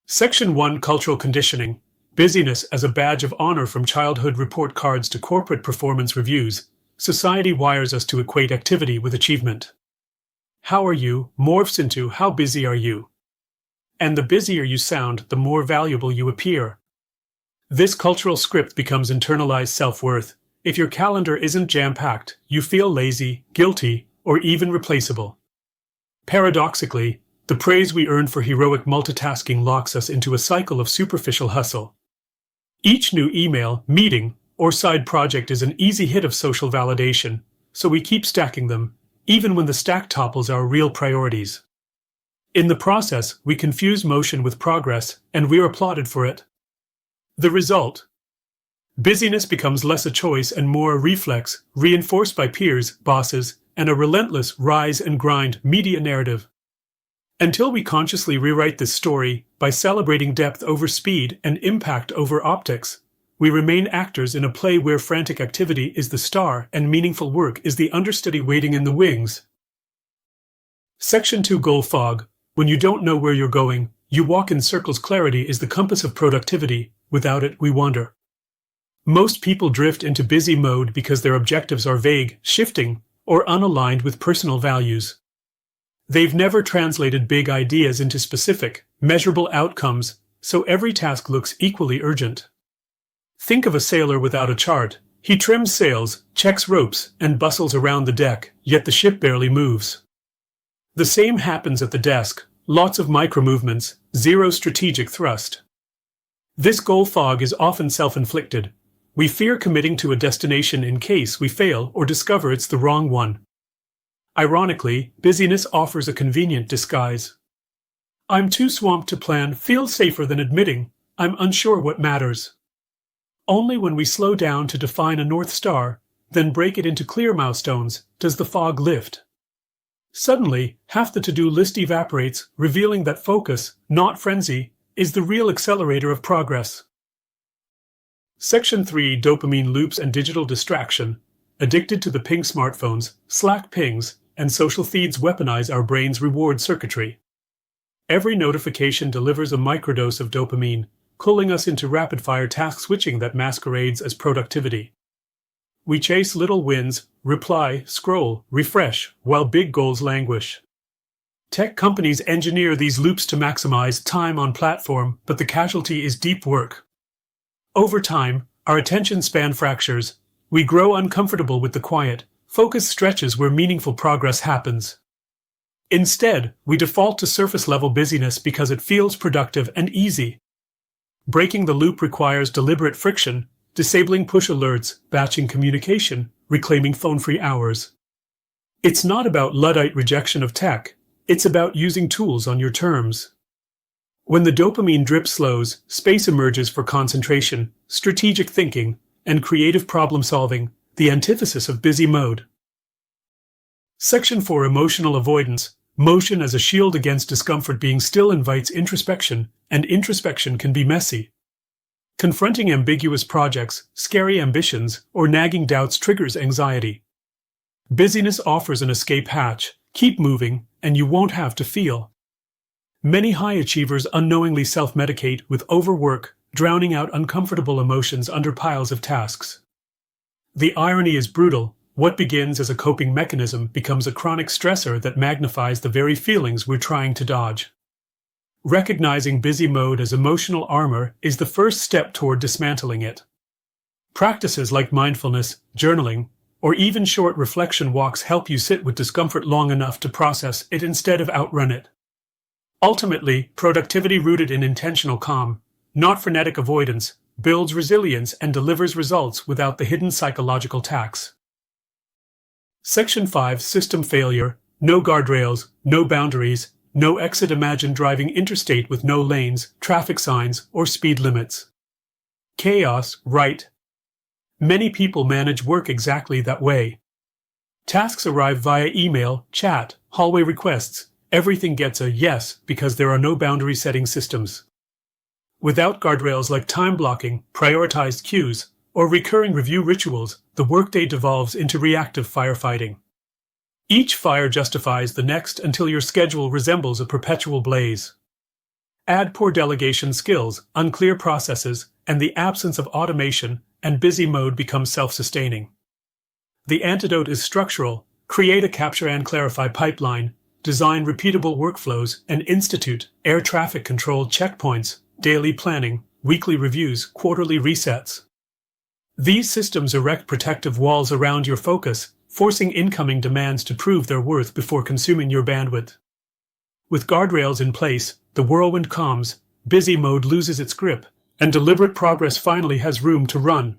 Section 1 Cultural Conditioning. Busyness as a badge of honor. From childhood report cards to corporate performance reviews, society wires us to equate activity with achievement. How are you morphs into how busy are you? And the busier you sound, the more valuable you appear. This cultural script becomes internalized self-worth. If your calendar isn't jam-packed, you feel lazy, guilty, or even replaceable. Paradoxically, the praise we earn for heroic multitasking locks us into a cycle of superficial hustle. Each new email, meeting, or side project is an easy hit of social validation, so we keep stacking them, even when the stack topples our real priorities. In the process, we confuse motion with progress, and we're applauded for it. The result? Busyness becomes less a choice and more a reflex, reinforced by peers, bosses, and a relentless rise and grind media narrative. Until we consciously rewrite this story by celebrating depth over speed and impact over optics, we remain actors in a play where frantic activity is the star and meaningful work is the understudy waiting in the wings. Section 2 Goal Fog. When you don't know where you're going, you walk in circles. Clarity is the compass of productivity. Without it, we wander. Most people drift into busy mode because their objectives are vague, shifting, or unaligned with personal values. They've never translated big ideas into specific, measurable outcomes, so every task looks equally urgent. Think of a sailor without a chart. He trims sails, checks ropes, and bustles around the deck, yet the ship barely moves. The same happens at the desk. Lots of micro-movements, zero strategic thrust. This goal fog is often self-inflicted. We fear committing to a destination in case we fail or discover it's the wrong one. Ironically, busyness offers a convenient disguise. I'm too swamped to plan feels safer than admitting I'm unsure what matters. Only when we slow down to define a North Star, then break it into clear milestones, does the fog lift. Suddenly, half the to-do list evaporates, revealing that focus, not frenzy, is the real accelerator of progress. Section 3 Dopamine Loops and Digital Distraction. Addicted to the ping. Smartphones, Slack pings, and social feeds weaponize our brain's reward circuitry. Every notification delivers a microdose of dopamine, pulling us into rapid-fire task switching that masquerades as productivity. We chase little wins, reply, scroll, refresh, while big goals languish. Tech companies engineer these loops to maximize time on platform, but the casualty is deep work. Over time, our attention span fractures. We grow uncomfortable with the quiet, focus stretches where meaningful progress happens. Instead, we default to surface-level busyness because it feels productive and easy. Breaking the loop requires deliberate friction, disabling push alerts, batching communication, reclaiming phone-free hours. It's not about Luddite rejection of tech, it's about using tools on your terms. When the dopamine drip slows, space emerges for concentration, strategic thinking, and creative problem-solving, the antithesis of busy mode. Section 4 Emotional Avoidance. Motion as a shield against discomfort. Being still invites introspection, and introspection can be messy. Confronting ambiguous projects, scary ambitions, or nagging doubts triggers anxiety. Busyness offers an escape hatch. Keep moving, and you won't have to feel. Many high achievers unknowingly self-medicate with overwork, drowning out uncomfortable emotions under piles of tasks. The irony is brutal. What begins as a coping mechanism becomes a chronic stressor that magnifies the very feelings we're trying to dodge. Recognizing busy mode as emotional armor is the first step toward dismantling it. Practices like mindfulness, journaling, or even short reflection walks help you sit with discomfort long enough to process it instead of outrun it. Ultimately, productivity rooted in intentional calm, not frenetic avoidance, builds resilience and delivers results without the hidden psychological tax. Section 5 System Failure. No guardrails, no boundaries, no exit. Imagine driving interstate with no lanes, traffic signs, or speed limits. Chaos, right? Many people manage work exactly that way. Tasks arrive via email, chat, hallway requests. Everything gets a yes because there are no boundary setting systems. Without guardrails like time blocking, prioritized queues, or recurring review rituals, the workday devolves into reactive firefighting. Each fire justifies the next until your schedule resembles a perpetual blaze. Add poor delegation skills, unclear processes, and the absence of automation, and busy mode becomes self-sustaining. The antidote is structural. Create a capture and clarify pipeline, design repeatable workflows, and institute air traffic control checkpoints, daily planning, weekly reviews, quarterly resets. These systems erect protective walls around your focus, forcing incoming demands to prove their worth before consuming your bandwidth. With guardrails in place, the whirlwind calms, busy mode loses its grip, and deliberate progress finally has room to run.